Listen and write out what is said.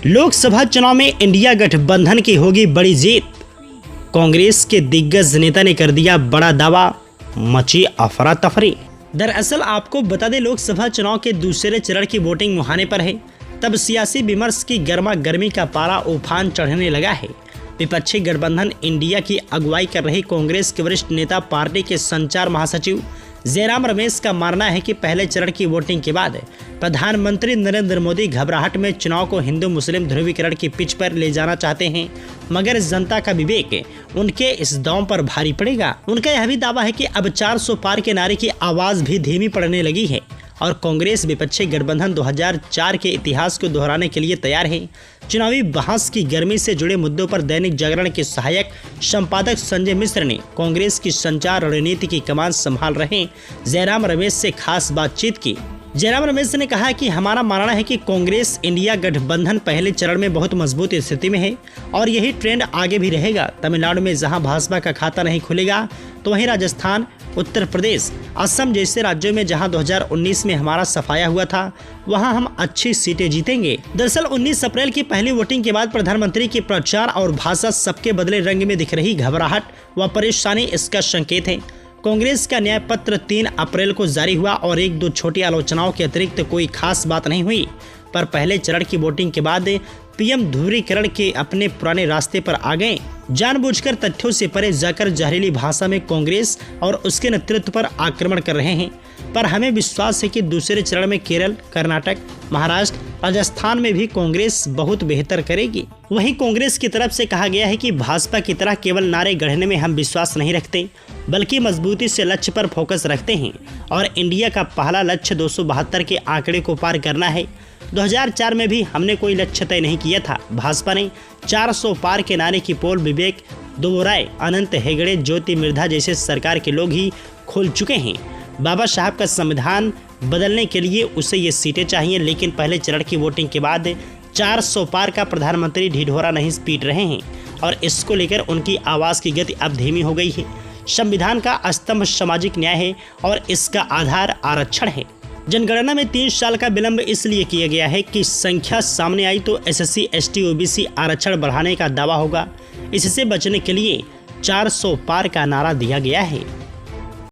लोकसभा चुनाव में इंडिया गठबंधन की होगी बड़ी जीत। कांग्रेस के दिग्गज नेता ने कर दिया बड़ा दावा, मची अफरा तफरी। दरअसल आपको बता दें, लोकसभा चुनाव के दूसरे चरण की वोटिंग मुहाने पर है। तब सियासी विमर्श की गर्मा गर्मी का पारा उफान चढ़ने लगा है। विपक्षी गठबंधन इंडिया की अगुवाई कर रही कांग्रेस के वरिष्ठ नेता, पार्टी के संचार महासचिव जयराम रमेश का मानना है कि पहले चरण की वोटिंग के बाद प्रधानमंत्री नरेंद्र मोदी घबराहट में चुनाव को हिंदू मुस्लिम ध्रुवीकरण की पिच पर ले जाना चाहते हैं, मगर जनता का विवेक उनके इस दांव पर भारी पड़ेगा। उनका यह भी दावा है कि अब 400 पार के नारे की आवाज भी धीमी पड़ने लगी है और कांग्रेस विपक्षी गठबंधन 2004 के इतिहास को दोहराने के लिए तैयार है। चुनावी बहस की गर्मी से जुड़े मुद्दों पर दैनिक जागरण के सहायक संपादक संजय मिश्र ने कांग्रेस की संचार रणनीति की कमान संभाल रहे जयराम रमेश से खास बातचीत की। जयराम रमेश ने कहा कि हमारा मानना है कि कांग्रेस इंडिया गठबंधन पहले चरण में बहुत मजबूत स्थिति में है और यही ट्रेंड आगे भी रहेगा। तमिलनाडु में जहां भाजपा का खाता नहीं खुलेगा, तो वहीं राजस्थान, उत्तर प्रदेश, असम जैसे राज्यों में जहां 2019 में हमारा सफाया हुआ था, वहां हम अच्छी सीटें जीतेंगे। दरअसल 19 अप्रैल की पहली वोटिंग के बाद प्रधानमंत्री के प्रचार और भाषा सबके बदले रंग में दिख रही घबराहट व परेशानी इसका संकेत है। कांग्रेस का न्याय पत्र 3 अप्रैल को जारी हुआ और 1-2 छोटी आलोचनाओं के अतिरिक्त कोई खास बात नहीं हुई, पर पहले चरण की वोटिंग के बाद पीएम ध्रुवीकरण के अपने पुराने रास्ते पर आ गए। जानबूझकर तथ्यों से परे जाकर जहरीली भाषा में कांग्रेस और उसके नेतृत्व पर आक्रमण कर रहे हैं। पर हमें विश्वास है कि दूसरे चरण में केरल, कर्नाटक, महाराष्ट्र, राजस्थान में भी कांग्रेस बहुत बेहतर करेगी। वहीं कांग्रेस की तरफ से कहा गया है कि भाजपा की तरह केवल नारे गढ़ने में हम विश्वास नहीं रखते, बल्कि मजबूती से लक्ष्य पर फोकस रखते हैं और इंडिया का पहला लक्ष्य 272 के आंकड़े को पार करना है। 2004 में भी हमने कोई लक्ष्य तय नहीं किया था। भाजपा ने 400 पार के नारे की पोल विवेक दुबराय, अनंत हेगड़े, ज्योति मिर्धा जैसे सरकार के लोग ही खोल चुके हैं। बाबा साहब का संविधान बदलने के लिए उसे ये सीटें चाहिए, लेकिन पहले चरण की वोटिंग के बाद 400 पार का प्रधानमंत्री ढिढोरा नहीं पीट रहे हैं और इसको लेकर उनकी आवाज़ की गति अब धीमी हो गई है। संविधान का स्तंभ सामाजिक न्याय है और इसका आधार आरक्षण है। जनगणना में 3 साल का विलंब इसलिए किया गया है कि संख्या सामने आई तो SC, ST, OBC आरक्षण बढ़ाने का दावा होगा। इससे बचने के लिए 400 पार का नारा दिया गया है।